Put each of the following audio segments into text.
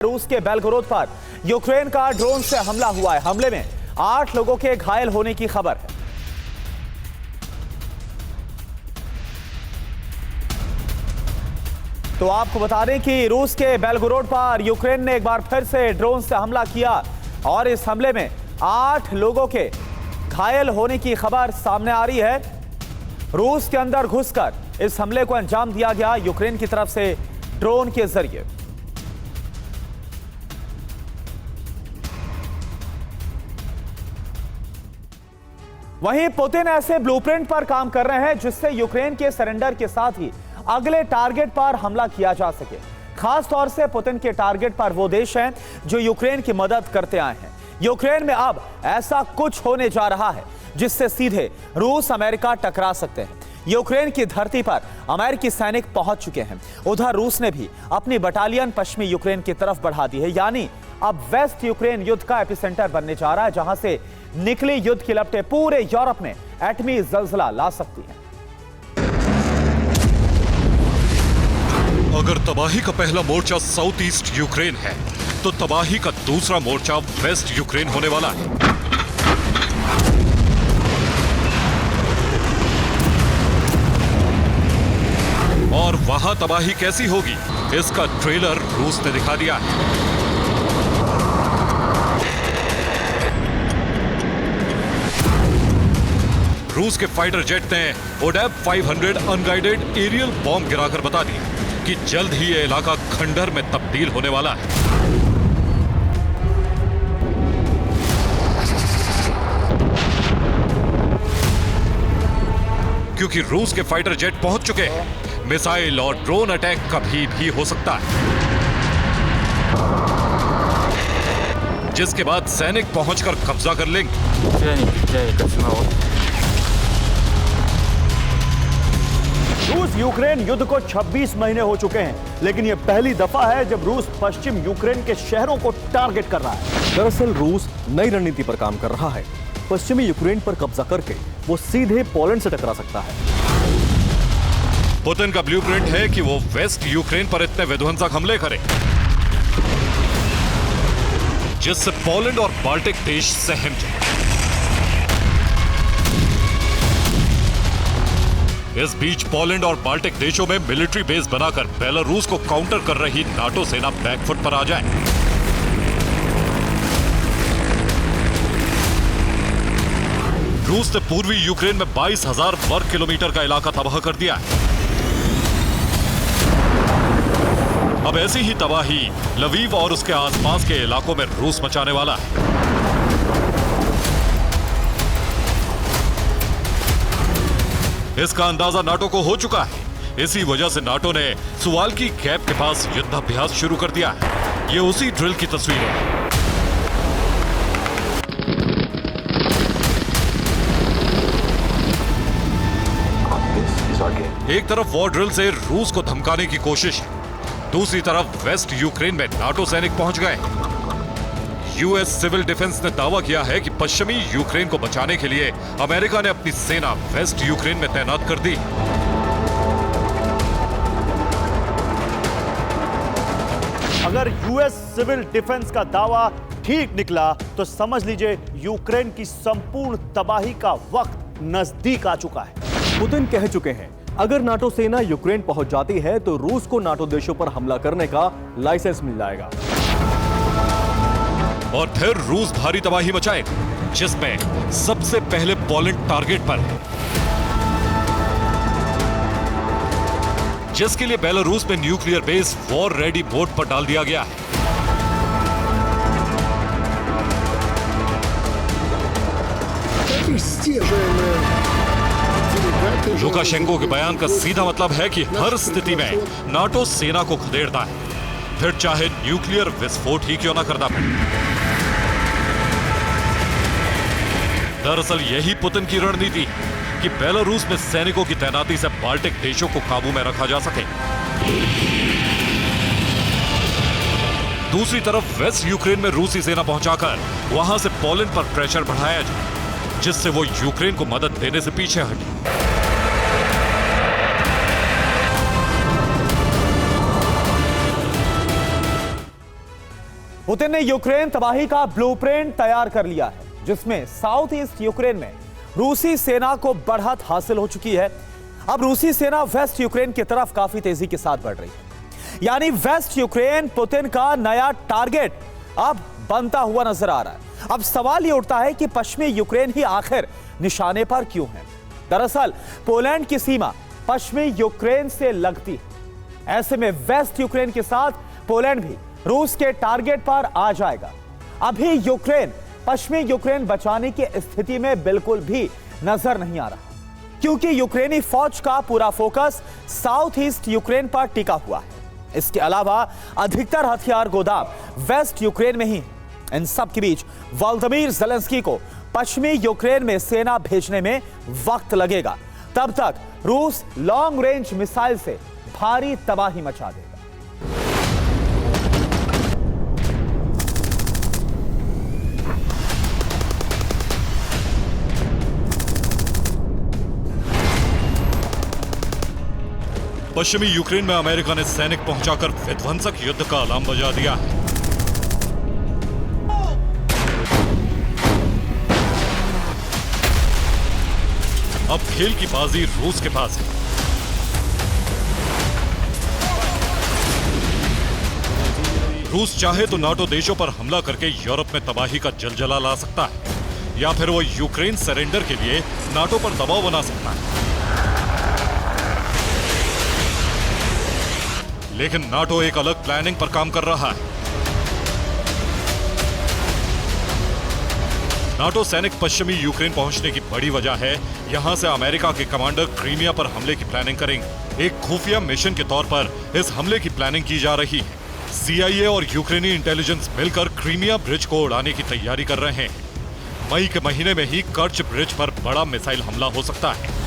रूस के बेलगोरोद पर यूक्रेन का ड्रोन से हमला हुआ है। हमले में 8 लोगों के घायल होने की खबर है। तो आपको बता दें कि रूस के बेलगोरोद पर यूक्रेन ने एक बार फिर से ड्रोन से हमला किया और इस हमले में 8 लोगों के घायल होने की खबर सामने आ रही है। रूस के अंदर घुसकर इस हमले को अंजाम दिया गया यूक्रेन की तरफ से ड्रोन के जरिए। वहीं पुतिन ऐसे ब्लूप्रिंट पर काम कर रहे हैं जिससे यूक्रेन के सरेंडर के साथ ही अगले टारगेट पर हमला किया जा सके। खास तौर से पुतिन के टारगेट पर वो देश हैं जो यूक्रेन की मदद करते आए हैं। यूक्रेन में अब ऐसा कुछ होने जा रहा है जिससे सीधे रूस अमेरिका टकरा सकते हैं। यूक्रेन की धरती पर अमेरिकी सैनिक पहुंच चुके हैं। उधर रूस ने भी अपनी बटालियन पश्चिमी यूक्रेन की तरफ बढ़ा दी है। यानी अब वेस्ट यूक्रेन युद्ध का एपिसेंटर बनने जा रहा है, जहां से निकली युद्ध की लपटें पूरे यूरोप में एटमी जलजला ला सकती हैं। अगर तबाही का पहला मोर्चा साउथ ईस्ट यूक्रेन है, तो तबाही का दूसरा मोर्चा वेस्ट यूक्रेन होने वाला है। और वहां तबाही कैसी होगी, इसका ट्रेलर रूस ने दिखा दिया है। रूस के फाइटर जेट ने ओडेप 500 अनगाइडेड एरियल बॉम्ब गिराकर बता दिया कि जल्द ही यह इलाका खंडहर में तब्दील होने वाला है। क्योंकि रूस के फाइटर जेट पहुंच चुके हैं, मिसाइल और ड्रोन अटैक कभी भी हो सकता है, जिसके बाद सैनिक पहुंचकर कब्जा कर लेंगे। रूस यूक्रेन युद्ध को 26 महीने हो चुके हैं, लेकिन यह पहली दफा है जब रूस पश्चिम यूक्रेन के शहरों को टारगेट कर रहा है। दरअसल रूस नई रणनीति पर काम कर रहा है। पश्चिमी यूक्रेन पर कब्जा करके वो सीधे पोलैंड से टकरा सकता है। पुतिन का ब्लूप्रिंट है कि वो वेस्ट यूक्रेन पर इतने विध्वंसक हमले करे जिससे पोलैंड और बाल्टिक देश सहम जाए। इस बीच पोलैंड और बाल्टिक देशों में मिलिट्री बेस बनाकर बेलारूस को काउंटर कर रही नाटो सेना बैकफुट पर आ जाए। रूस ने पूर्वी यूक्रेन में 22,000 वर्ग किलोमीटर का इलाका तबाह कर दिया है। अब ऐसी ही तबाही लवीव और उसके आसपास के इलाकों में रूस मचाने वाला है। इसका अंदाजा नाटो को हो चुका है। इसी वजह से नाटो ने सुवाल्की गैप के पास युद्धाभ्यास शुरू कर दिया है। ये उसी ड्रिल की तस्वीर है। एक तरफ वॉर ड्रिल से रूस को धमकाने की कोशिश है, दूसरी तरफ वेस्ट यूक्रेन में नाटो सैनिक पहुंच गए। यूएस सिविल डिफेंस ने दावा किया है कि पश्चिमी यूक्रेन को बचाने के लिए अमेरिका ने अपनी सेना वेस्ट यूक्रेन में तैनात कर दी। अगर यूएस सिविल डिफेंस का दावा ठीक निकला तो समझ लीजिए यूक्रेन की संपूर्ण तबाही का वक्त नजदीक आ चुका है। पुतिन कह चुके हैं अगर नाटो सेना यूक्रेन पहुंच जाती है तो रूस को नाटो देशों पर हमला करने का लाइसेंस मिल जाएगा और फिर रूस भारी तबाही मचाएगा, जिसमें सबसे पहले पोलैंड टारगेट पर है, जिसके लिए बेलारूस में nuclear base war ready mode पर डाल दिया गया है। लुकाशेंको के बयान का सीधा मतलब है कि हर स्थिति में नाटो सेना को खदेड़ता है, फिर चाहे न्यूक्लियर विस्फोट ही क्यों ना करना पड़े। दरअसल यही पुतिन की रणनीति कि बेलारूस में सैनिकों की तैनाती से बाल्टिक देशों को काबू में रखा जा सके। दूसरी तरफ वेस्ट यूक्रेन में रूसी सेना पहुंचाकर वहां से पोलैंड पर प्रेशर बढ़ाया जाए, जिससे वो यूक्रेन को मदद देने से पीछे हटे। पुतिन ने यूक्रेन तबाही का ब्लूप्रिंट तैयार कर लिया है, जिसमें साउथ ईस्ट यूक्रेन में रूसी सेना को बढ़त हासिल हो चुकी है। अब रूसी सेना वेस्ट यूक्रेन की तरफ काफी तेजी के साथ बढ़ रही है, यानी वेस्ट यूक्रेन पुतिन का नया टारगेट अब बनता हुआ नजर आ रहा है। अब सवाल यह उठता है कि पश्चिमी यूक्रेन ही आखिर निशाने पर क्यों है। दरअसल पोलैंड की सीमा पश्चिमी यूक्रेन से लगती है। ऐसे में वेस्ट यूक्रेन के साथ पोलैंड भी रूस के टारगेट पर आ जाएगा। अभी यूक्रेन पश्चिमी यूक्रेन बचाने की स्थिति में बिल्कुल भी नजर नहीं आ रहा, क्योंकि यूक्रेनी फौज का पूरा फोकस साउथ ईस्ट यूक्रेन पर टिका हुआ है। इसके अलावा अधिकतर हथियार गोदाम वेस्ट यूक्रेन में ही है। इन सब के बीच वोलोदिमीर ज़ेलेंस्की को पश्चिमी यूक्रेन में सेना भेजने में वक्त लगेगा। तब तक रूस लॉन्ग रेंज मिसाइल से भारी तबाही मचा देगा। पश्चिमी यूक्रेन में अमेरिका ने सैनिक पहुंचाकर विध्वंसक युद्ध का अलार्म बजा दिया है। अब खेल की बाजी रूस के पास है। रूस चाहे तो नाटो देशों पर हमला करके यूरोप में तबाही का जलजला ला सकता है, या फिर वो यूक्रेन सरेंडर के लिए नाटो पर दबाव बना सकता है। लेकिन नाटो एक अलग प्लानिंग पर काम कर रहा है। नाटो सैनिक पश्चिमी यूक्रेन पहुंचने की बड़ी वजह है, यहां से अमेरिका के कमांडर क्रीमिया पर हमले की प्लानिंग करेंगे। एक खुफिया मिशन के तौर पर इस हमले की प्लानिंग की जा रही है। CIA और यूक्रेनी इंटेलिजेंस मिलकर क्रीमिया ब्रिज को उड़ाने की तैयारी कर रहे हैं। मई के महीने में ही कर्च ब्रिज पर बड़ा मिसाइल हमला हो सकता है।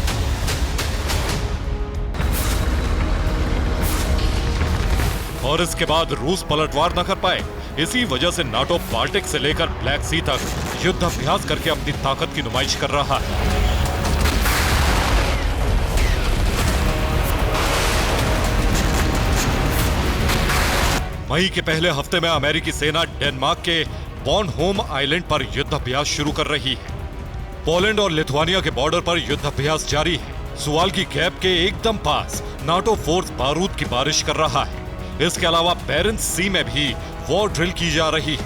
और इसके बाद रूस पलटवार न कर पाए। इसी वजह से नाटो बाल्टिक से लेकर ब्लैक सी तक युद्ध अभ्यास करके अपनी ताकत की नुमाइश कर रहा है। मई के पहले हफ्ते में अमेरिकी सेना डेनमार्क के बॉर्नहोम आइलैंड पर युद्ध अभ्यास शुरू कर रही है। पोलैंड और लिथुआनिया के बॉर्डर पर युद्ध अभ्यास जारी है। सुवाल्की गैप के एकदम पास नाटो फोर्स बारूद की बारिश कर रहा है। इसके अलावा बैरेंट्स सी में भी वॉर ड्रिल की जा रही है।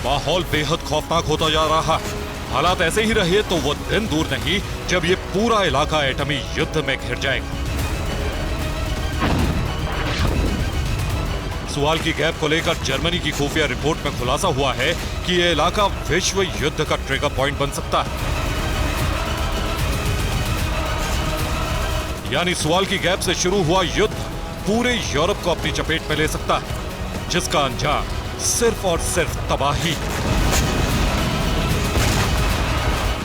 माहौल बेहद खौफनाक होता जा रहा है। हालात ऐसे ही रहे तो वो दिन दूर नहीं जब ये पूरा इलाका एटमी युद्ध में घिर जाएगा। सुवाल्की गैप को लेकर जर्मनी की खुफिया रिपोर्ट में खुलासा हुआ है कि यह इलाका विश्व युद्ध का ट्रिगर पॉइंट बन सकता है। यानी सुवाल्की गैप से शुरू हुआ युद्ध पूरे यूरोप को अपनी चपेट में ले सकता है, जिसका अंजाम सिर्फ और सिर्फ तबाही।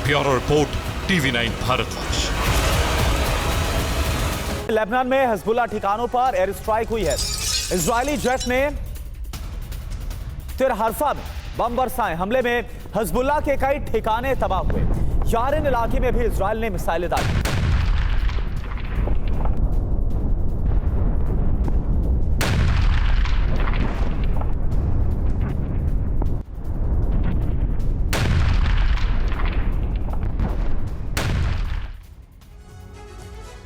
Bureau report, TV9 Bharatvarsh. Lebanon में हिजबुल्लाह ठिकानों पर एयर स्ट्राइक हुई है। इजरायली जेट ने तिर हरफा में बम बरसाए। हमले में हिजबुल्लाह के कई ठिकाने तबाह हुए। यारिन इलाके में भी इजरायल ने मिसाइलें दागी।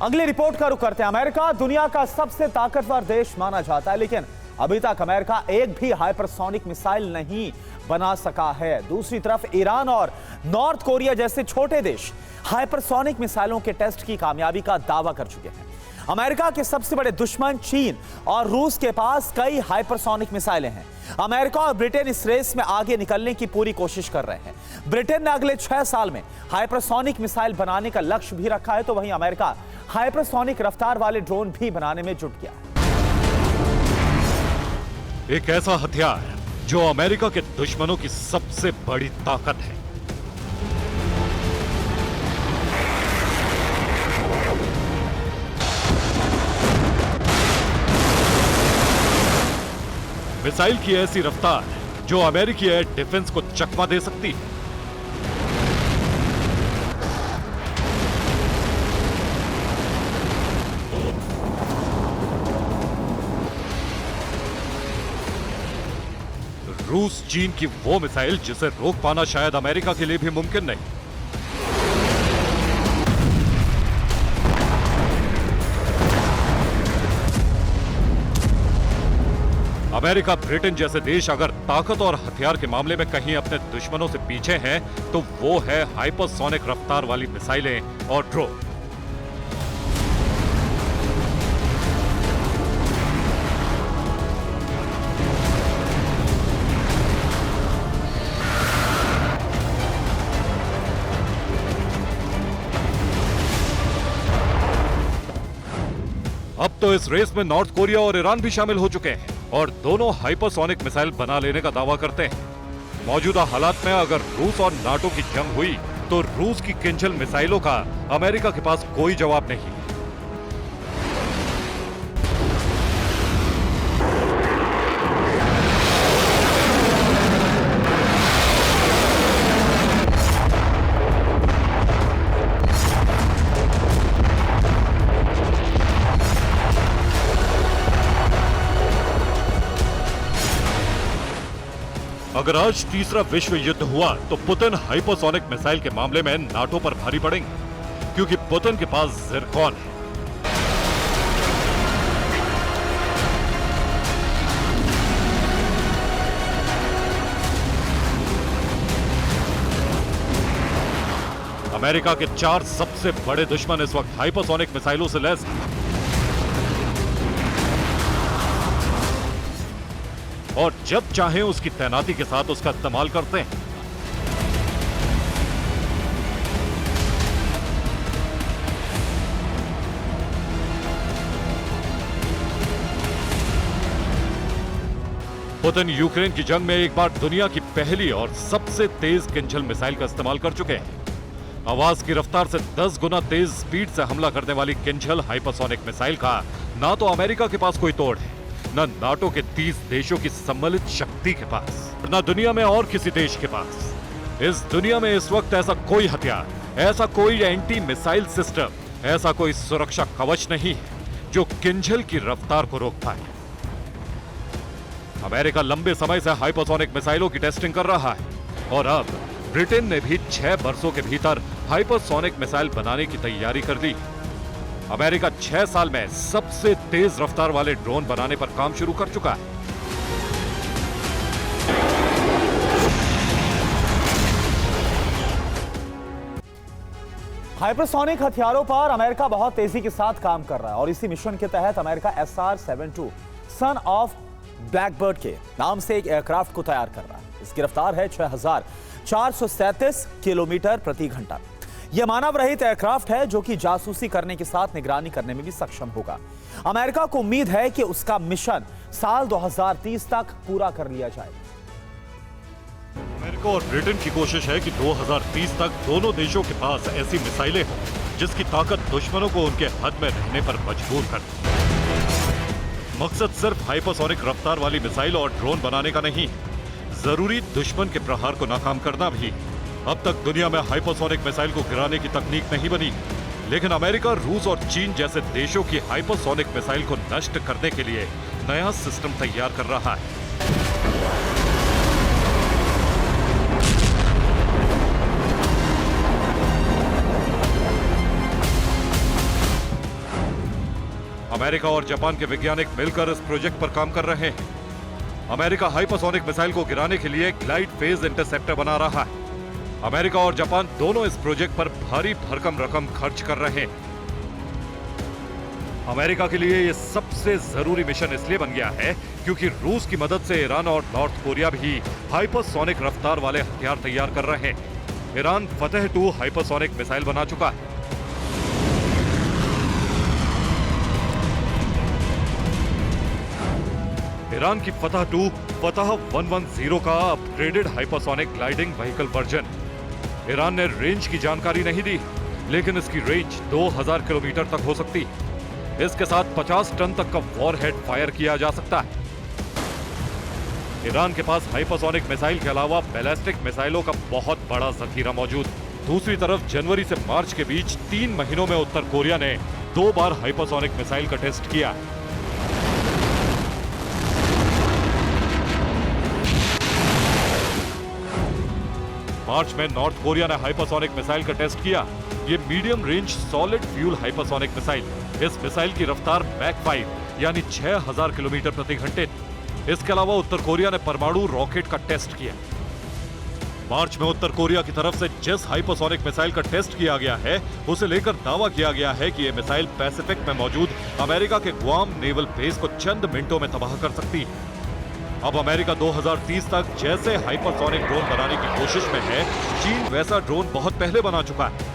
अगली रिपोर्ट का रुख करते हैं। अमेरिका दुनिया का सबसे ताकतवर देश माना जाता है, लेकिन अभी तक अमेरिका एक भी हाइपरसोनिक मिसाइल नहीं बना सका है। दूसरी तरफ ईरान और नॉर्थ कोरिया जैसे छोटे देश हाइपरसोनिक मिसाइलों के टेस्ट की कामयाबी का दावा कर चुके हैं। अमेरिका के सबसे बड़े दुश्मन चीन और रूस के पास कई हाइपरसोनिक मिसाइलें हैं। अमेरिका और ब्रिटेन इस रेस में आगे निकलने की पूरी कोशिश कर रहे हैं। ब्रिटेन ने अगले 6 साल में हाइपरसोनिक मिसाइल बनाने का लक्ष्य भी रखा है, तो वहीं अमेरिका हाइपरसोनिक रफ्तार वाले ड्रोन भी बनाने में जुट गया है। एक ऐसा हथियार जो अमेरिका के दुश्मनों की सबसे बड़ी ताकत है। मिसाइल की ऐसी रफ्तार जो अमेरिकी एयर डिफेंस को चकमा दे सकती है। रूस चीन की वो मिसाइल जिसे रोक पाना शायद अमेरिका के लिए भी मुमकिन नहीं। अमेरिका, ब्रिटेन जैसे देश अगर ताकत और हथियार के मामले में कहीं अपने दुश्मनों से पीछे हैं, तो वो है हाइपरसोनिक रफ्तार वाली मिसाइलें और ड्रोन। अब तो इस रेस में नॉर्थ कोरिया और ईरान भी शामिल हो चुके हैं और दोनों हाइपरसोनिक मिसाइल बना लेने का दावा करते हैं। मौजूदा हालात में अगर रूस और नाटो की जंग हुई तो रूस की किंजल मिसाइलों का अमेरिका के पास कोई जवाब नहीं। अगर आज तीसरा विश्व युद्ध हुआ तो पुतिन हाइपरसोनिक मिसाइल के मामले में नाटो पर भारी पड़ेंगे, क्योंकि पुतिन के पास ज़िरकॉन है। अमेरिका के 4 सबसे बड़े दुश्मन इस वक्त हाइपरसोनिक मिसाइलों से लैस हैं। और जब चाहें उसकी तैनाती के साथ उसका इस्तेमाल करते हैं। पुतिन यूक्रेन की जंग में एक बार दुनिया की पहली और सबसे तेज किंजल मिसाइल का इस्तेमाल कर चुके हैं। आवाज की रफ्तार से 10 गुना तेज स्पीड से हमला करने वाली किंजल हाइपरसोनिक मिसाइल का ना तो अमेरिका के पास कोई तोड़ है, न नाटो के 30 देशों की सम्मिलित शक्ति के पास, न दुनिया में और किसी देश के पास। इस दुनिया में इस वक्त ऐसा कोई हथियार, ऐसा कोई एंटी मिसाइल सिस्टम, ऐसा कोई सुरक्षा कवच नहीं है जो किंजल की रफ्तार को रोक पाए। अमेरिका लंबे समय से हाइपरसोनिक मिसाइलों की टेस्टिंग कर रहा है और अब ब्रिटेन ने भी 6 वर्षों के भीतर हाइपरसोनिक मिसाइल बनाने की तैयारी कर ली। अमेरिका 6 साल में सबसे तेज रफ्तार वाले ड्रोन बनाने पर काम शुरू कर चुका है। हाइपरसोनिक हथियारों पर अमेरिका बहुत तेजी के साथ काम कर रहा है और इसी मिशन के तहत America SR-72 son of Blackbird के नाम से एक एयरक्राफ्ट को तैयार कर रहा है। इसकी रफ्तार है 6437 किलोमीटर प्रति घंटा। यह मानव रहित एयरक्राफ्ट है जो कि जासूसी करने के साथ निगरानी करने में भी सक्षम होगा। अमेरिका को उम्मीद है कि उसका मिशन साल 2030 तक पूरा कर लिया जाएगा। अमेरिका और ब्रिटेन की कोशिश है कि 2030 तक दोनों देशों के पास ऐसी मिसाइलें हों जिसकी ताकत दुश्मनों को उनके हद में रहने पर मजबूर कर दे। मकसद सिर्फ हाइपरसोनिक रफ्तार वाली मिसाइल और ड्रोन बनाने का नहीं, जरूरी दुश्मन के प्रहार को नाकाम करना भी। अब तक दुनिया में हाइपरसोनिक मिसाइल को गिराने की तकनीक नहीं बनी, लेकिन अमेरिका, रूस और चीन जैसे देशों की हाइपरसोनिक मिसाइल को नष्ट करने के लिए नया सिस्टम तैयार कर रहा है। अमेरिका और जापान के वैज्ञानिक मिलकर इस प्रोजेक्ट पर काम कर रहे हैं। अमेरिका हाइपरसोनिक मिसाइल को गिराने के लिए ग्लाइड फेज इंटरसेप्टर बना रहा है। अमेरिका और जापान दोनों इस प्रोजेक्ट पर भारी भरकम रकम खर्च कर रहे हैं। अमेरिका के लिए यह सबसे जरूरी मिशन इसलिए बन गया है क्योंकि रूस की मदद से ईरान और नॉर्थ कोरिया भी हाइपरसोनिक रफ्तार वाले हथियार तैयार कर रहे हैं। ईरान फतेह 2 हाइपरसोनिक मिसाइल बना चुका है। ईरान की फतह 2 फतह 110 का upgraded hypersonic gliding vehicle version. Iran ने रेंज की जानकारी नहीं दी, लेकिन इसकी रेंज 2000 किलोमीटर तक हो सकती है। इसके साथ 50 टन तक का वॉरहेड फायर किया जा सकता है। ईरान के पास हाइपरसोनिक मिसाइल के अलावा बैलिस्टिक मिसाइलों का बहुत बड़ा जखीरा मौजूद। दूसरी तरफ जनवरी से मार्च के बीच 3 महीनों में उत्तर कोरिया ने 2 बार हाइपरसोनिक मिसाइल का टेस्ट किया। मार्च में नॉर्थ कोरिया ने हाइपरसोनिक मिसाइल का टेस्ट किया। ये medium range solid fuel hypersonic missile. इस मिसाइल की रफ्तार मैक 5 यानी 6000 किलोमीटर प्रति घंटे। इसके अलावा उत्तर कोरिया ने परमाणु रॉकेट का टेस्ट किया। मार्च में उत्तर कोरिया की तरफ से जिस हाइपरसोनिक मिसाइल का टेस्ट किया गया है, उसे लेकर दावा किया गया है कि यह मिसाइल पैसिफिक में मौजूद अमेरिका के गुआम नेवल बेस को चंद मिनटों में तबाह कर सकती है। अब अमेरिका 2030 तक जैसे हाइपरसोनिक ड्रोन बनाने की कोशिश में है, चीन वैसा ड्रोन बहुत पहले बना चुका है।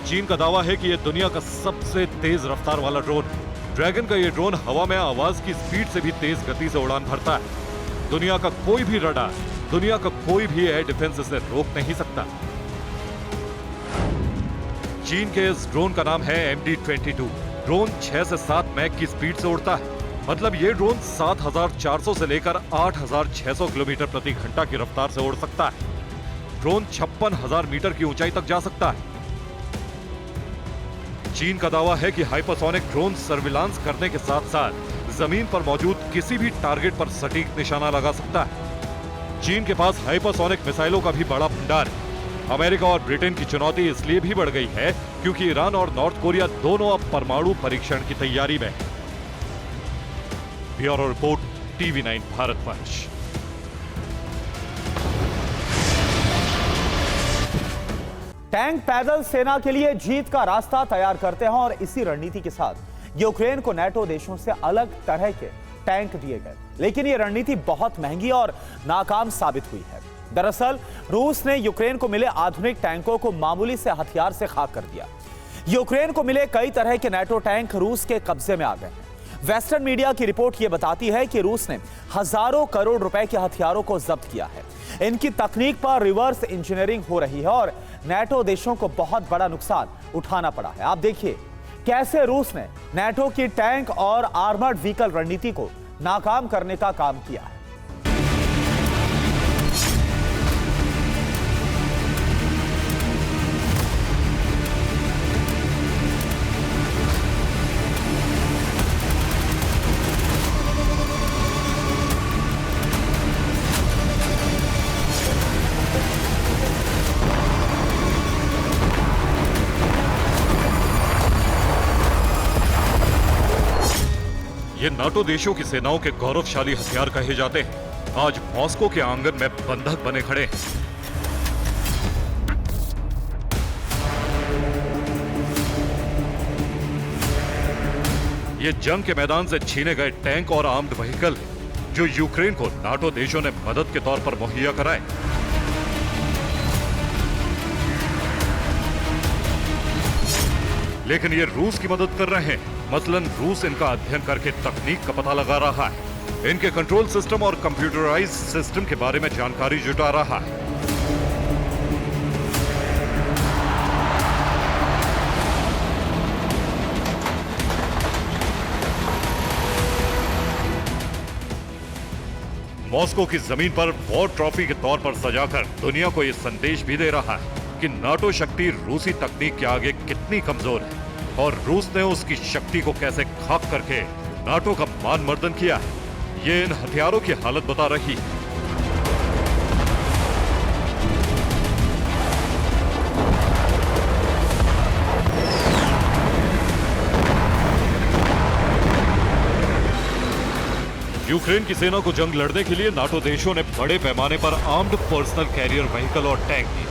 चीन का दावा है कि यह दुनिया का सबसे तेज रफ्तार वाला ड्रोन है। ड्रैगन का यह ड्रोन हवा में आवाज की स्पीड से भी तेज गति से उड़ान भरता है। दुनिया का कोई भी रडार, दुनिया का कोई भी एयर डिफेंस इसे रोक नहीं सकता। चीन के इस ड्रोन का नाम है MD-22। ड्रोन 6 से 7 मैक की स्पीड से उड़ता है। मतलब ये ड्रोन 7400 से लेकर 8600 किलोमीटर प्रति घंटा की रफ्तार से उड़ सकता है। ड्रोन 56,000 मीटर की ऊंचाई तक जा सकता है। चीन का दावा है कि हाइपरसोनिक ड्रोन सर्विलांस करने के साथ साथ जमीन पर मौजूद किसी भी टारगेट पर सटीक निशाना लगा सकता है। चीन के पास हाइपरसोनिक मिसाइलों का भी बड़ा भंडार है। अमेरिका और ब्रिटेन की चुनौती इसलिए भी बढ़ गई है क्योंकि ईरान और नॉर्थ कोरिया दोनों अब परमाणु परीक्षण की तैयारी में हैं। Bureau report, TV9 भारतवंश। टैंक पैदल सेना के लिए जीत का रास्ता तैयार करते हैं और इसी रणनीति के साथ यूक्रेन को नाटो देशों से अलग तरह के टैंक दिए गए। लेकिन यह रणनीति बहुत महंगी और नाकाम साबित हुई है। दरअसल रूस ने यूक्रेन को मिले आधुनिक टैंकों को मामूली से हथियार से खाक कर दिया। यूक्रेन को मिले कई तरह के नाटो टैंक रूस के कब्जे में आ गए हैं। वेस्टर्न मीडिया की रिपोर्ट यह बताती है कि रूस ने हजारों करोड़ रुपए के हथियारों को जब्त किया है। इनकी तकनीक पर रिवर्स इंजीनियरिंग हो रही है और नाटो देशों को बहुत बड़ा नुकसान उठाना पड़ा है। आप देखिए कैसे रूस ने नाटो की टैंक और आर्मर्ड व्हीकल रणनीति को नाकाम करने का काम किया है। ये नाटो देशों की सेनाओं के गौरवशाली हथियार कहे जाते हैं। आज मॉस्को के आंगन में बंधक बने खड़े हैं। ये जंग के मैदान से छीने गए टैंक और आर्म्ड व्हीकल जो यूक्रेन को नाटो देशों ने मदद के तौर पर मुहैया कराए। लेकिन ये रूस की मदद कर रहे हैं। मसलन रूस इनका अध्ययन करके तकनीक का पता लगा रहा है, इनके कंट्रोल सिस्टम और कंप्यूटराइज्ड सिस्टम के बारे में जानकारी जुटा रहा है। मॉस्को की जमीन पर वॉर ट्रॉफी के तौर पर सजाकर दुनिया को यह संदेश भी दे रहा है कि नाटो शक्ति रूसी तकनीक के आगे कितनी कमजोर है और रूस ने उसकी शक्ति को कैसे खाक करके नाटो का मान मर्दन किया है। ये इन हथियारों की हालत बता रही है। यूक्रेन की सेना को जंग लड़ने के लिए नाटो देशों ने बड़े पैमाने पर आर्म्ड पर्सनल कैरियर व्हीकल और टैंक दिए।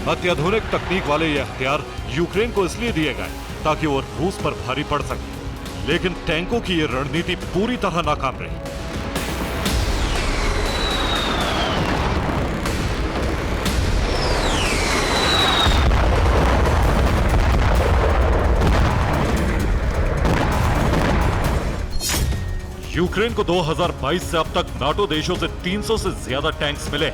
अत्याधुनिक तकनीक वाले ये हथियार यूक्रेन को इसलिए दिए गए ताकि वो रूस पर भारी पड़ सके। लेकिन टैंकों की ये रणनीति पूरी तरह नाकाम रही। यूक्रेन को 2022 से अब तक नाटो देशों से 300 से ज्यादा टैंक्स मिले।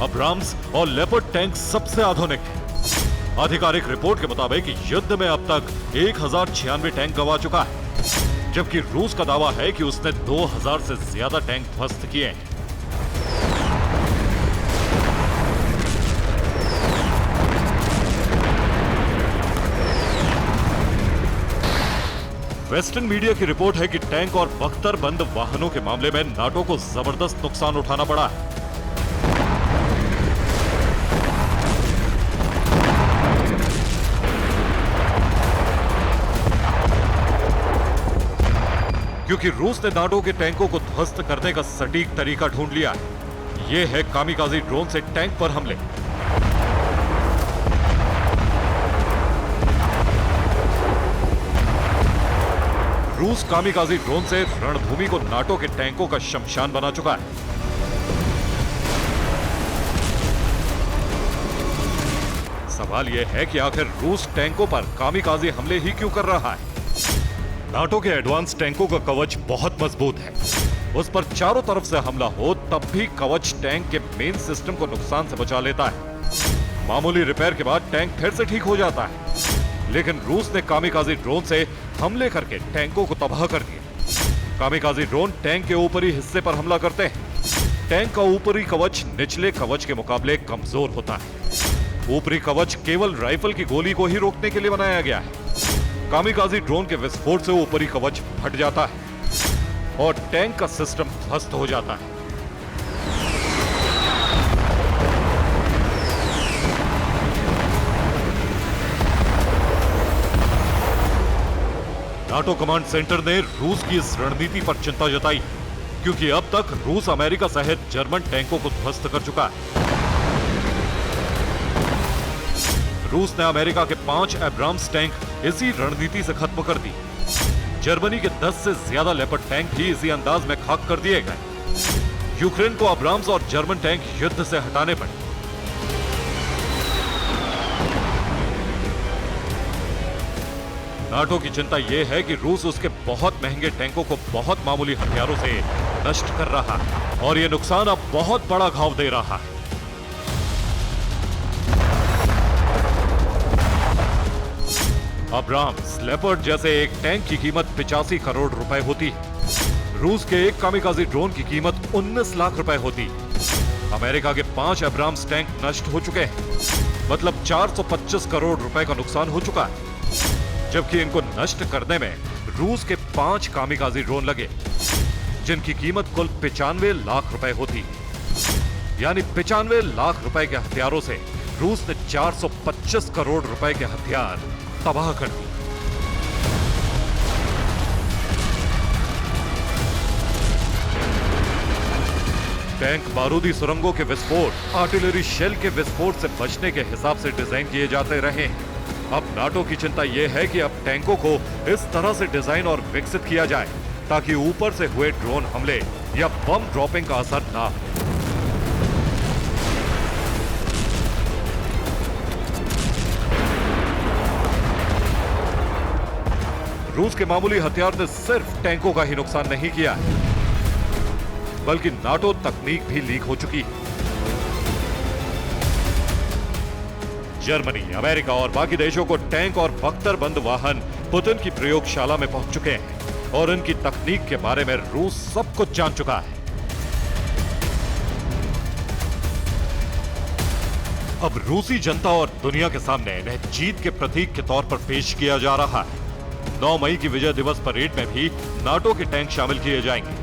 अब्राम्स और लेपर्ड टैंक सबसे आधुनिक है। आधिकारिक रिपोर्ट के मुताबिक युद्ध में अब तक 1096 टैंक गंवा चुका है, जबकि रूस का दावा है कि उसने 2000 से ज्यादा टैंक ध्वस्त किए हैं। वेस्टर्न मीडिया की रिपोर्ट है कि टैंक और बख्तरबंद वाहनों के मामले में नाटो को जबरदस्त नुकसान उठाना पड़ा है। क्योंकि रूस ने नाटो के टैंकों को ध्वस्त करने का सटीक तरीका ढूंढ लिया है। यह है कामिकाज़ी ड्रोन से टैंक पर हमले। रूस कामिकाज़ी ड्रोन से रणभूमि को नाटो के टैंकों का शमशान बना चुका है। सवाल यह है कि आखिर रूस टैंकों पर कामिकाज़ी हमले ही क्यों कर रहा है? नाटो के एडवांस टैंकों का कवच बहुत मजबूत है। उस पर चारों तरफ से हमला हो तब भी कवच टैंक के मेन सिस्टम को नुकसान से बचा लेता है। मामूली रिपेयर के बाद टैंक फिर से ठीक हो जाता है। लेकिन रूस ने कामिकाज़ी ड्रोन से हमले करके टैंकों को तबाह कर दिया। कामिकाज़ी ड्रोन टैंक के ऊपरी हिस्से पर हमला करते हैं। टैंक का ऊपरी कवच निचले कवच के मुकाबले कमजोर होता है। ऊपरी कवच केवल राइफल की गोली को ही रोकने के लिए बनाया गया है। कामिकाज़ी ड्रोन के विस्फोट से ऊपरी कवच फट जाता है और टैंक का सिस्टम ध्वस्त हो जाता है। नाटो कमांड सेंटर ने रूस की इस रणनीति पर चिंता जताई, क्योंकि अब तक रूस अमेरिका सहित जर्मन टैंकों को ध्वस्त कर चुका है। रूस ने अमेरिका के 5 एब्राम्स टैंक इसी रणनीति से खत्म कर दी। जर्मनी के 10 से ज्यादा लेपर्ड टैंक भी इसी अंदाज में खाक कर दिए गए। यूक्रेन को अब्राम्स और जर्मन टैंक युद्ध से हटाने पड़े। नाटो की चिंता यह है कि रूस उसके बहुत महंगे टैंकों को बहुत मामूली हथियारों से नष्ट कर रहा है और यह नुकसान अब बहुत बड़ा घाव दे रहा है। अब्राम्स लेपर्ड जैसे एक टैंक की कीमत 85 करोड़ रुपए होती है। रूस के एक कामिकाज़ी ड्रोन की कीमत 19 लाख रुपए होती है। अमेरिका के 5 एब्राम्स टैंक नष्ट हो चुके हैं, मतलब 425 करोड़ रुपए का नुकसान हो चुका है। जबकि इनको नष्ट करने में रूस के 5 कामिकाज़ी ड्रोन लगे, जिनकी कीमत कुल 95 लाख रुपए होती। यानी 95 लाख रुपए के हथियारों से रूस ने 425 करोड़ रुपए के हथियार तबाह कर दिए। टैंक बारूदी सुरंगों के विस्फोट, आर्टिलरी शेल के विस्फोट से बचने के हिसाब से डिजाइन किए जाते रहे हैं। अब नाटो की चिंता यह है कि अब टैंकों को इस तरह से डिजाइन और विकसित किया जाए ताकि ऊपर से हुए ड्रोन हमले या बम ड्रॉपिंग का असर ना हो। रूस के मामूली हथियार ने सिर्फ टैंकों का ही नुकसान नहीं किया, बल्कि नाटो तकनीक भी लीक हो चुकी है। जर्मनी, अमेरिका और बाकी देशों को टैंक और बख्तरबंद वाहन पुतिन की प्रयोगशाला में पहुंच चुके हैं और उनकी तकनीक के बारे में रूस सब कुछ जान चुका है। अब रूसी जनता और दुनिया के सामने इन्हें जीत के प्रतीक के तौर पर पेश किया जा रहा है। 9 मई की विजय दिवस परेड में भी नाटो के टैंक शामिल किए जाएंगे।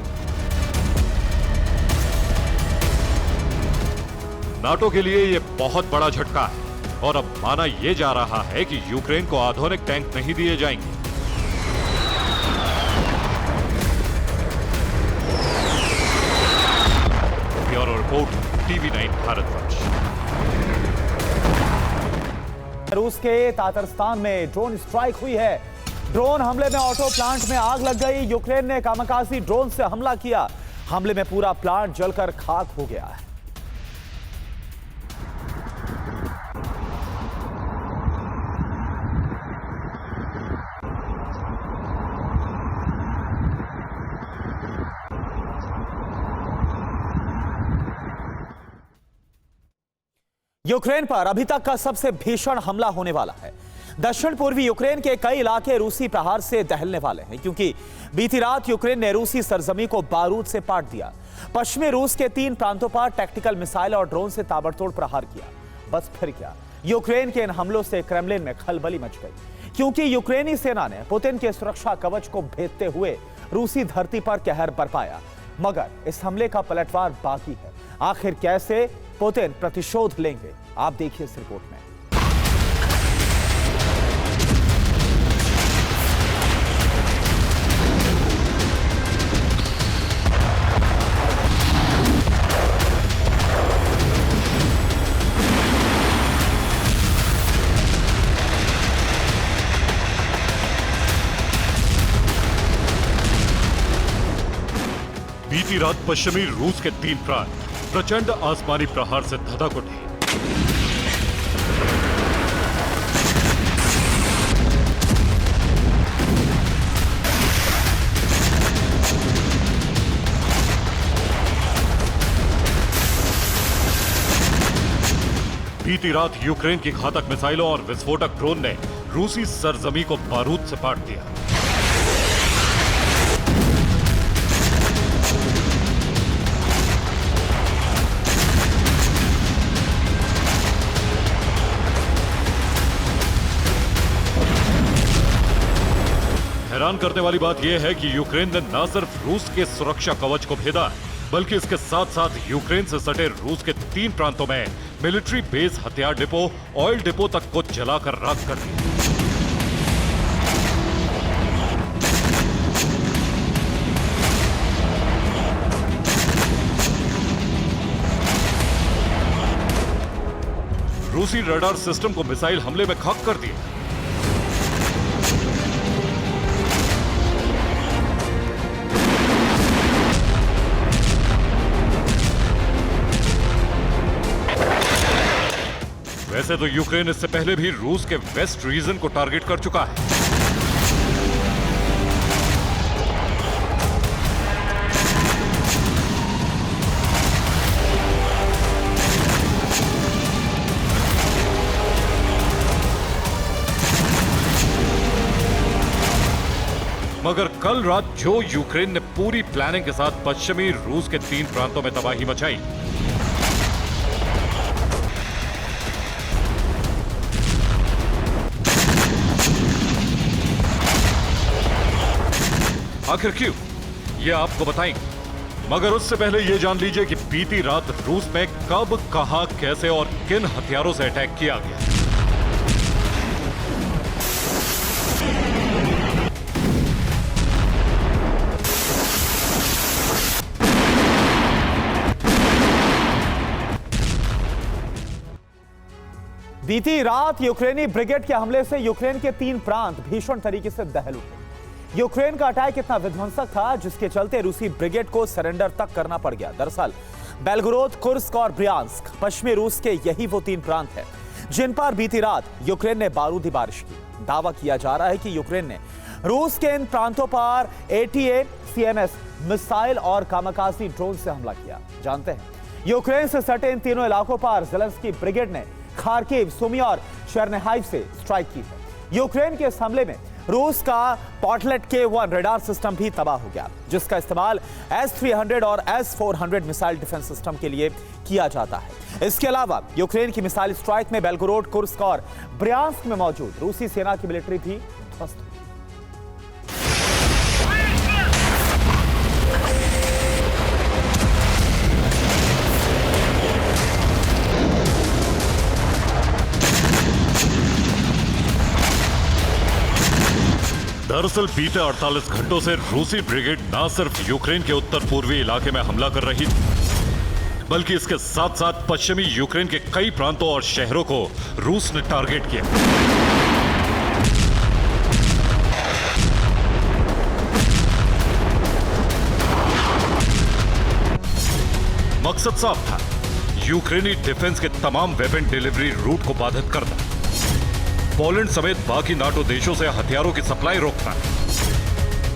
नाटो के लिए यह बहुत बड़ा झटका है और अब माना यह जा रहा है कि यूक्रेन को आधुनिक टैंक नहीं दिए जाएंगे। Bureau report, TV9 Bharatvarsh. रूस के तातरस्तान में ड्रोन स्ट्राइक हुई है। ड्रोन हमले में ऑटो प्लांट में आग लग गई। यूक्रेन ने कामिकाज़ी ड्रोन से हमला किया। हमले में पूरा प्लांट जलकर खाक हो गया है। यूक्रेन पर अभी तक का सबसे भीषण हमला होने वाला है। दक्षिण पूर्वी यूक्रेन के कई इलाके रूसी प्रहार से दहलने वाले हैं, क्योंकि बीती रात यूक्रेन ने रूसी सरजमी को बारूद से पाट दिया। पश्चिमी रूस के 3 प्रांतों पर टैक्टिकल मिसाइल और ड्रोन से ताबड़तोड़ प्रहार किया। बस फिर क्या, यूक्रेन के इन हमलों से क्रेमलिन में खलबली मच गई, क्योंकि यूक्रेनी सेना ने पुतिन के सुरक्षा कवच को भेदते हुए रूसी धरती पर कहर बरपाया। मगर इस हमले का पलटवार बाकी है। आखिर कैसे पुतिन प्रतिशोध लेंगे, आप देखिए इस रिपोर्ट में। बीती रात पश्चिमी रूस के 3 प्रांत प्रचंड आसमानी प्रहार से धधक उठे। बीती रात यूक्रेन की घातक मिसाइलों और विस्फोटक ड्रोन ने रूसी सरजमी को बारूद से पाट दिया। हैरान करने वाली बात यह है कि यूक्रेन ने न सिर्फ रूस के सुरक्षा कवच को भेदा, बल्कि इसके साथ साथ यूक्रेन से सटे रूस के 3 प्रांतों में मिलिट्री बेस, हथियार डिपो, ऑयल डिपो तक को जलाकर राख कर दिया। रूसी रडार सिस्टम को मिसाइल हमले में खाक कर दिया। वैसे तो यूक्रेन इससे पहले भी रूस के वेस्ट रीजन को टारगेट कर चुका है। मगर कल रात जो यूक्रेन ने पूरी प्लानिंग के साथ पश्चिमी रूस के 3 प्रांतों में तबाही मचाई, आखिर क्यों, ये आपको बताएंगे। मगर उससे पहले ये जान लीजिए कि बीती रात रूस में कब, कहां, कैसे और किन हथियारों से अटैक किया गया। बीती रात यूक्रेनी ब्रिगेड के हमले से यूक्रेन के 3 प्रांत भीषण तरीके से दहल उठे। यूक्रेन का अटैक इतना विध्वंसक था, जिसके चलते रूसी ब्रिगेड को सरेंडर तक करना पड़ गया। दरअसल बेलगोरोद, कुर्स्क और ब्रियांस्क पश्चिमी रूस के यही वो 3 प्रांत हैं जिन पर बीती रात यूक्रेन ने बारूदी बारिश की। दावा किया जा रहा है कि यूक्रेन ने रूस के इन प्रांतों पर ATACMS मिसाइल और कामाकाजी ड्रोन से हमला किया। जानते हैं, यूक्रेन से सटे इन तीनों इलाकों पर ज़ेलेंस्की ब्रिगेड ने खार्किव, सुमी और चेर्निहाइव से स्ट्राइक की है। यूक्रेन के इस हमले में रूस का पॉटलेट K1 रडार सिस्टम भी तबाह हो गया, जिसका इस्तेमाल S-300 और S-400 मिसाइल डिफेंस सिस्टम के लिए किया जाता है। इसके अलावा यूक्रेन की मिसाइल स्ट्राइक में बेलगोरोड, कुर्स्क और ब्रियांस्क में मौजूद रूसी सेना की मिलिट्री भी ध्वस्त हुई। दरअसल बीते 48 घंटों से रूसी ब्रिगेड न सिर्फ यूक्रेन के उत्तर पूर्वी इलाके में हमला कर रही थी, बल्कि इसके साथ साथ पश्चिमी यूक्रेन के कई प्रांतों और शहरों को रूस ने टारगेट किया। मकसद साफ था, यूक्रेनी डिफेंस के तमाम वेपन डिलीवरी रूट को बाधित करना, पोलैंड समेत बाकी नाटो देशों से हथियारों की सप्लाई रोकना,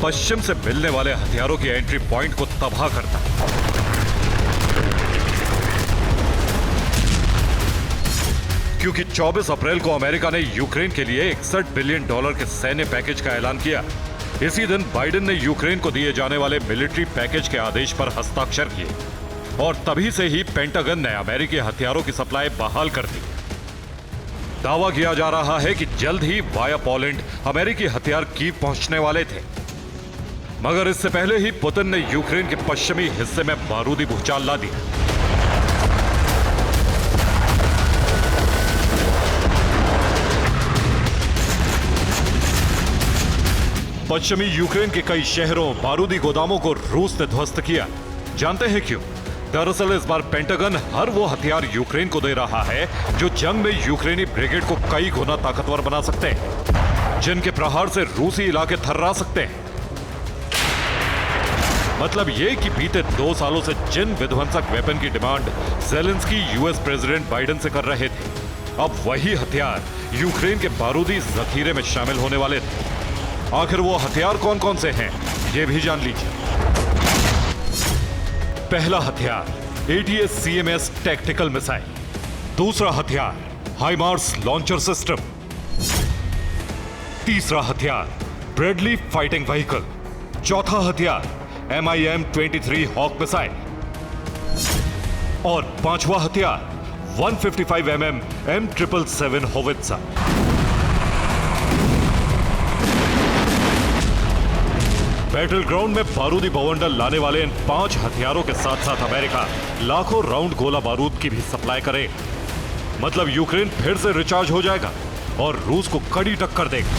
पश्चिम से मिलने वाले हथियारों की एंट्री पॉइंट को तबाह करता। क्योंकि 24 अप्रैल को अमेरिका ने यूक्रेन के लिए $61 बिलियन के सैन्य पैकेज का ऐलान किया। इसी दिन बाइडेन ने यूक्रेन को दिए जाने वाले मिलिट्री पैकेज के आदेश पर हस्ताक्षर किए और तभी से ही पेंटागन ने अमेरिकी हथियारों की सप्लाई बहाल कर दी। दावा किया जा रहा है कि जल्द ही वाया पोलैंड अमेरिकी हथियार कीव पहुंचने वाले थे, मगर इससे पहले ही पुतिन ने यूक्रेन के पश्चिमी हिस्से में बारूदी भूचाल ला दिया। पश्चिमी यूक्रेन के कई शहरों, बारूदी गोदामों को रूस ने ध्वस्त किया। जानते हैं क्यों? दरअसल इस बार पेंटागन हर वो हथियार यूक्रेन को दे रहा है जो जंग में यूक्रेनी ब्रिगेड को कई गुना ताकतवर बना सकते हैं, जिनके प्रहार से रूसी इलाके थर्रा सकते हैं। मतलब ये कि बीते 2 सालों से जिन विध्वंसक वेपन की demand Zelensky US president Biden से कर रहे थे, अब वही हथियार यूक्रेन के बारूदी जखीरे में शामिल होने वाले थे। आखिर वो हथियार कौन कौन से हैं, ये भी जान लीजिए। पहला हथियार ATACMS टैक्टिकल मिसाइल। दूसरा हथियार हाइमार्स लॉन्चर सिस्टम। तीसरा हथियार ब्रेडली फाइटिंग व्हीकल। चौथा हथियार MIM-23 हॉक मिसाइल। और पांचवा हथियार 155 mm M777 होवित्ज़र। बैटल ग्राउंड में बारूदी बवंडर लाने वाले इन 5 हथियारों के साथ साथ अमेरिका लाखों राउंड गोला बारूद की भी सप्लाई करे। मतलब यूक्रेन फिर से रिचार्ज हो जाएगा और रूस को कड़ी टक्कर देगा।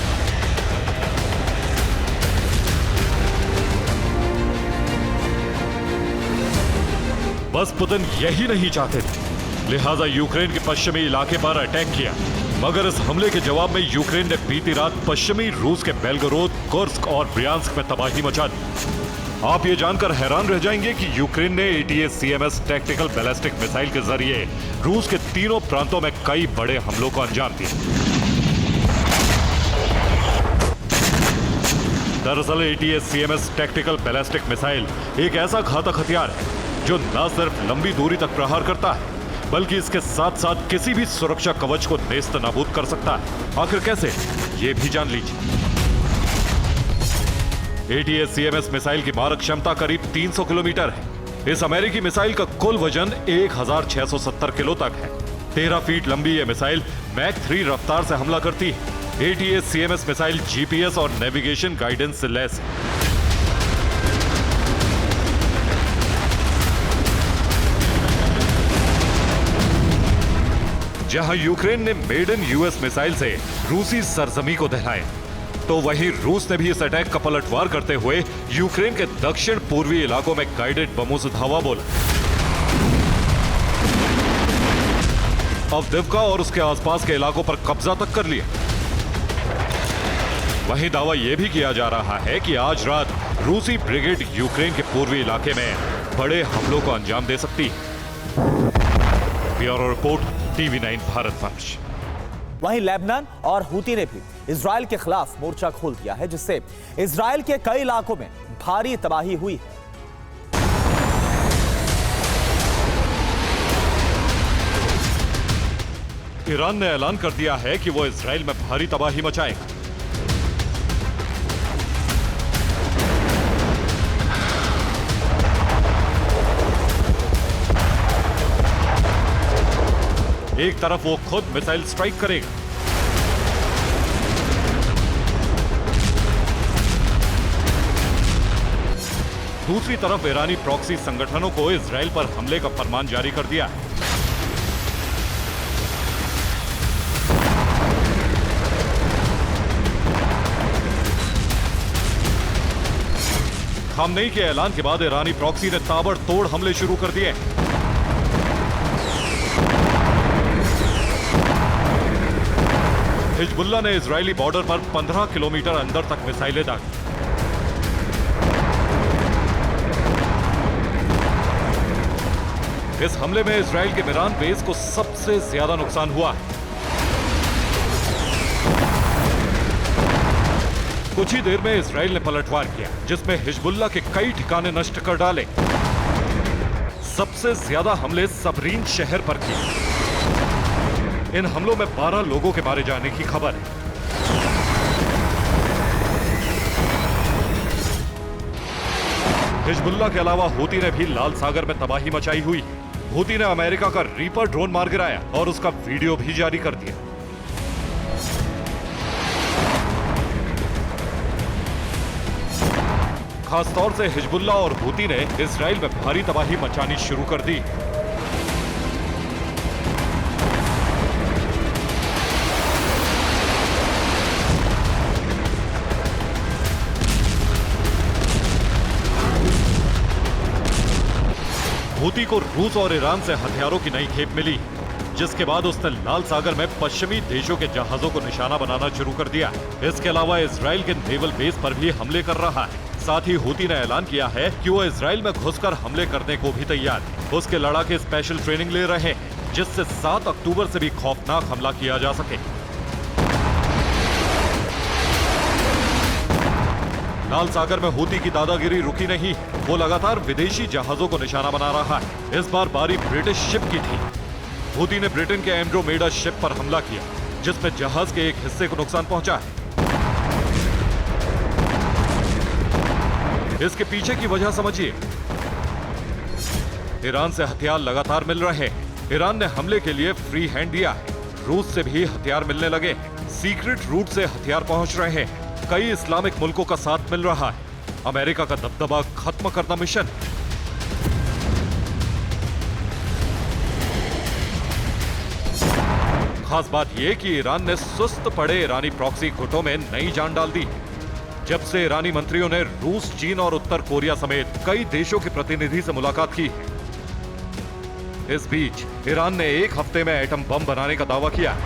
बस पुतिन यही नहीं चाहते थे, लिहाजा यूक्रेन के पश्चिमी इलाके पर अटैक किया। मगर इस हमले के जवाब में यूक्रेन ने बीती रात पश्चिमी रूस के बेलगोरोद, कुर्स्क और ब्रियांस्क में तबाही मचा दी। आप ये जानकर हैरान रह जाएंगे कि यूक्रेन ने ATACMS टैक्टिकल बैलिस्टिक मिसाइल के जरिए रूस के तीनों प्रांतों में कई बड़े हमलों को अंजाम दिया। दरअसल ATACMS टैक्टिकल बैलिस्टिक मिसाइल एक ऐसा घातक हथियार है जो न सिर्फ लंबी दूरी तक प्रहार करता है, बल्कि इसके साथ साथ किसी भी सुरक्षा कवच को नेस्त नाबूद कर सकता है। आखिर कैसे, ये भी जान लीजिए। ATACMS मिसाइल की मारक क्षमता करीब 300 किलोमीटर है। इस अमेरिकी मिसाइल का कुल वजन 1670 किलो तक है। 13 फीट लंबी यह मिसाइल मैक 3 रफ्तार से हमला करती है। ATACMS मिसाइल GPS और नेविगेशन गाइडेंस से लैस है। जहां यूक्रेन ने मेड इन यूएस मिसाइल से रूसी सरजमी को दहलाया, तो वहीं रूस ने भी इस अटैक का पलटवार करते हुए यूक्रेन के दक्षिण पूर्वी इलाकों में गाइडेड बमों से धावा बोला। अवदिव्का और उसके आसपास के इलाकों पर कब्जा तक कर लिया। वहीं दावा यह भी किया जा रहा है कि आज रात रूसी ब्रिगेड यूक्रेन के पूर्वी इलाके में बड़े हमलों को अंजाम दे सकती है। Bureau report, TV9 Bharatvarsh. वहीं लेबनान और हूती ने भी इजराइल के खिलाफ मोर्चा खोल दिया है, जिससे इजराइल के कई इलाकों में भारी तबाही हुई है। ईरान ने ऐलान कर दिया है कि वो इजराइल में भारी तबाही मचाएगा। एक तरफ वो खुद मिसाइल स्ट्राइक करेगा, दूसरी तरफ ईरानी प्रॉक्सी संगठनों को इजराइल पर हमले का फरमान जारी कर दिया है। खामनेई के ऐलान के बाद ईरानी प्रॉक्सी ने ताबड़तोड़ हमले शुरू कर दिए। हिजबुल्लाह ने इजरायली बॉर्डर पर 15 किलोमीटर अंदर तक मिसाइलें दागी। इस हमले में इजराइल के मिरान बेस को सबसे ज्यादा नुकसान हुआ है। कुछ ही देर में इजराइल ने पलटवार किया, जिसमें हिजबुल्लाह के कई ठिकाने नष्ट कर डाले। सबसे ज्यादा हमले सबरीन शहर पर किए। इन हमलों में 12 लोगों के मारे जाने की खबर है। हिजबुल्लाह के अलावा हूती ने भी लाल सागर में तबाही मचाई हुई। हूती ने अमेरिका का रीपर ड्रोन मार गिराया और उसका वीडियो भी जारी कर दिया। खासतौर से हिजबुल्लाह और हूती ने इजराइल में भारी तबाही मचानी शुरू कर दी। हूती को रूस और ईरान से हथियारों की नई खेप मिली, जिसके बाद उसने लाल सागर में पश्चिमी देशों के जहाजों को निशाना बनाना शुरू कर दिया। इसके अलावा इजराइल के नेवल बेस पर भी हमले कर रहा है। साथ ही हूती ने ऐलान किया है कि वो इजराइल में घुसकर हमले करने को भी तैयार है। उसके लड़ाके स्पेशल ट्रेनिंग ले रहे हैं, जिससे 7 अक्टूबर से भी खौफनाक हमला किया जा सके। लाल सागर में हूती की दादागिरी रुकी नहीं, वो लगातार विदेशी जहाजों को निशाना बना रहा है। इस बार बारी ब्रिटिश शिप की थी। हूती ने ब्रिटेन के एंड्रोमेडा शिप पर हमला किया, जिसमें जहाज के एक हिस्से को नुकसान पहुंचा है। इसके पीछे की वजह समझिए। ईरान से हथियार लगातार मिल रहे हैं। ईरान ने हमले के लिए फ्री हैंड दिया है। रूस से भी हथियार मिलने लगे। सीक्रेट रूट से हथियार पहुंच रहे हैं। कई इस्लामिक मुल्कों का साथ मिल रहा है। अमेरिका का दबदबा खत्म करना मिशन। खास बात यह कि ईरान ने सुस्त पड़े ईरानी प्रॉक्सी गुटों में नई जान डाल दी। जब से ईरानी मंत्रियों ने रूस, चीन और उत्तर कोरिया समेत कई देशों के प्रतिनिधि से मुलाकात की है। इस बीच ईरान ने एक हफ्ते में एटम बम बनाने का दावा किया।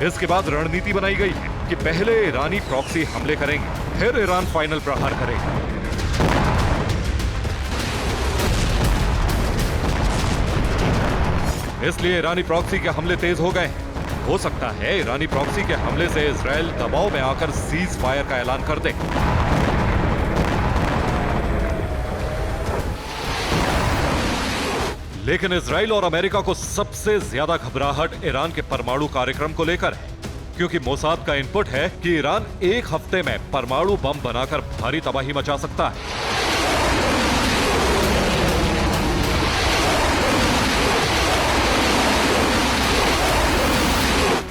इसके बाद रणनीति बनाई गई है कि पहले ईरानी प्रॉक्सी हमले करेंगे, फिर ईरान फाइनल प्रहार करेगा। इसलिए ईरानी प्रॉक्सी के हमले तेज हो गए। हो सकता है ईरानी प्रॉक्सी के हमले से इजराइल दबाव में आकर सीज फायर का ऐलान कर दे। लेकिन इजराइल और अमेरिका को सबसे ज्यादा घबराहट ईरान के परमाणु कार्यक्रम को लेकर है, क्योंकि मोसाद का इनपुट है कि ईरान एक हफ्ते में परमाणु बम बनाकर भारी तबाही मचा सकता है।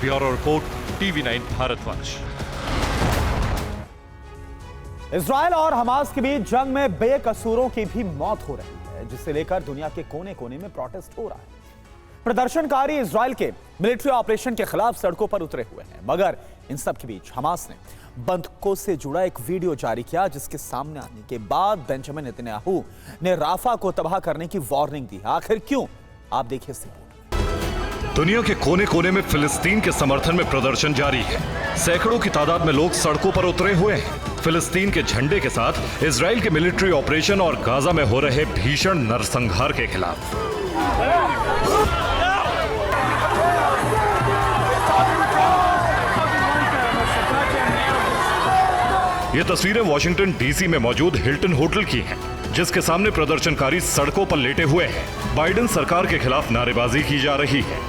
Bureau report, TV9 Bharatvarsh. Israel और हमास के बीच जंग में बेकसूरों की भी मौत हो रही है, जिसे लेकर दुनिया के कोने कोने में प्रोटेस्ट हो रहा है। प्रदर्शनकारी इजराइल के मिलिट्री ऑपरेशन के खिलाफ सड़कों पर उतरे हुए हैं, मगर इन सब के बीच हमास ने बंधकों से जुड़ा एक वीडियो जारी किया, जिसके सामने आने के बाद बेंजामिन नेतन्याहू ने राफा को तबाह करने की वार्निंग दी। आखिर क्यों? आप देखिए इस रिपोर्ट। दुनिया के कोने कोने में फिलिस्तीन के समर्थन में प्रदर्शन जारी है। सैकड़ों की तादाद में लोग सड़कों पर उतरे हुए हैं, फिलिस्तीन के झंडे के साथ इजराइल के मिलिट्री ऑपरेशन और गाजा में हो रहे भीषण नरसंहार के खिलाफ। ये तस्वीरें वॉशिंगटन डीसी में मौजूद हिल्टन होटल की हैं, जिसके सामने प्रदर्शनकारी सड़कों पर लेटे हुए हैं। बाइडेन सरकार के खिलाफ नारेबाजी की जा रही है।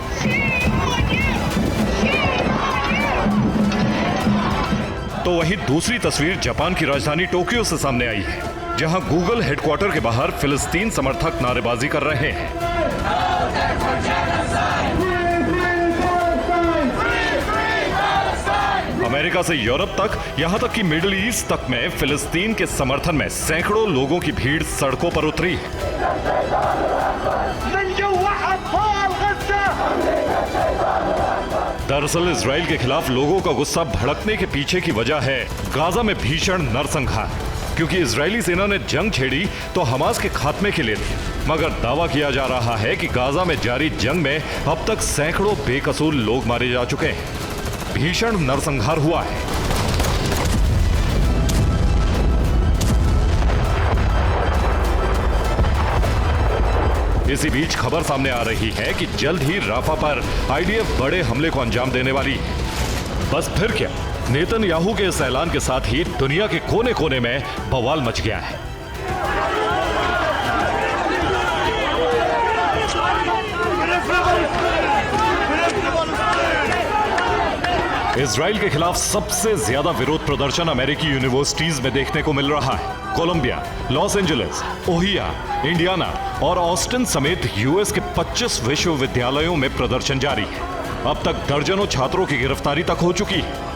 तो वहीं दूसरी तस्वीर जापान की राजधानी टोक्यो से सामने आई है, जहां गूगल हेडक्वार्टर के बाहर फिलिस्तीन समर्थक नारेबाजी कर रहे हैं। अमेरिका से यूरोप तक, यहां तक कि मिडिल ईस्ट तक में फिलिस्तीन के समर्थन में सैकड़ों लोगों की भीड़ सड़कों पर उतरी है। दरअसल इजराइल के खिलाफ लोगों का गुस्सा भड़कने के पीछे की वजह है गाजा में भीषण नरसंहार, क्योंकि इजरायली सेना ने जंग छेड़ी तो हमास के खात्मे के लिए थी, मगर दावा किया जा रहा है कि गाजा में जारी जंग में अब तक सैकड़ों बेकसूर लोग मारे जा चुके हैं। भीषण नरसंहार हुआ है। इसी बीच खबर सामने आ रही है कि जल्द ही राफा पर आईडीएफ बड़े हमले को अंजाम देने वाली है। बस फिर क्या, नेतन्याहू के इस ऐलान के साथ ही दुनिया के कोने कोने में बवाल मच गया है। इजराइल के खिलाफ सबसे ज्यादा विरोध प्रदर्शन अमेरिकी यूनिवर्सिटीज में देखने को मिल रहा है। Columbia, Los Angeles, Ohio, Indiana और ऑस्टिन समेत यूएस के 25 विश्वविद्यालयों में प्रदर्शन जारी है। अब तक दर्जनों छात्रों की गिरफ्तारी तक हो चुकी है।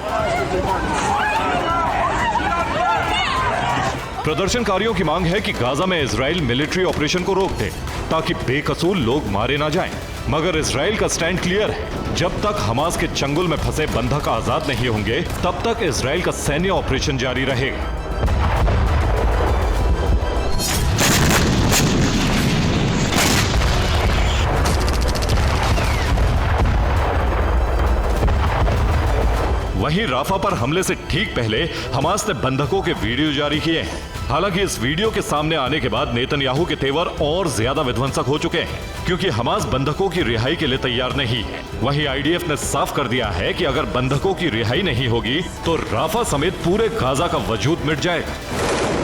प्रदर्शनकारियों की मांग है कि गाजा में इजराइल मिलिट्री ऑपरेशन को रोक दे ताकि बेकसूर लोग मारे ना जाएं। मगर इजराइल का स्टैंड क्लियर है, जब तक हमास के चंगुल में फंसे बंधक आजाद नहीं होंगे तब तक इजराइल का सैन्य ऑपरेशन जारी रहेगा। वहीं राफा पर हमले से ठीक पहले हमास ने बंधकों के वीडियो जारी किए हैं। हालांकि इस वीडियो के सामने आने के बाद नेतन्याहू के तेवर और ज्यादा विध्वंसक हो चुके हैं, क्योंकि हमास बंधकों की रिहाई के लिए तैयार नहीं है। वहीं आईडीएफ ने साफ कर दिया है कि अगर बंधकों की रिहाई नहीं होगी तो राफा समेत पूरे गाजा का वजूद मिट जाएगा।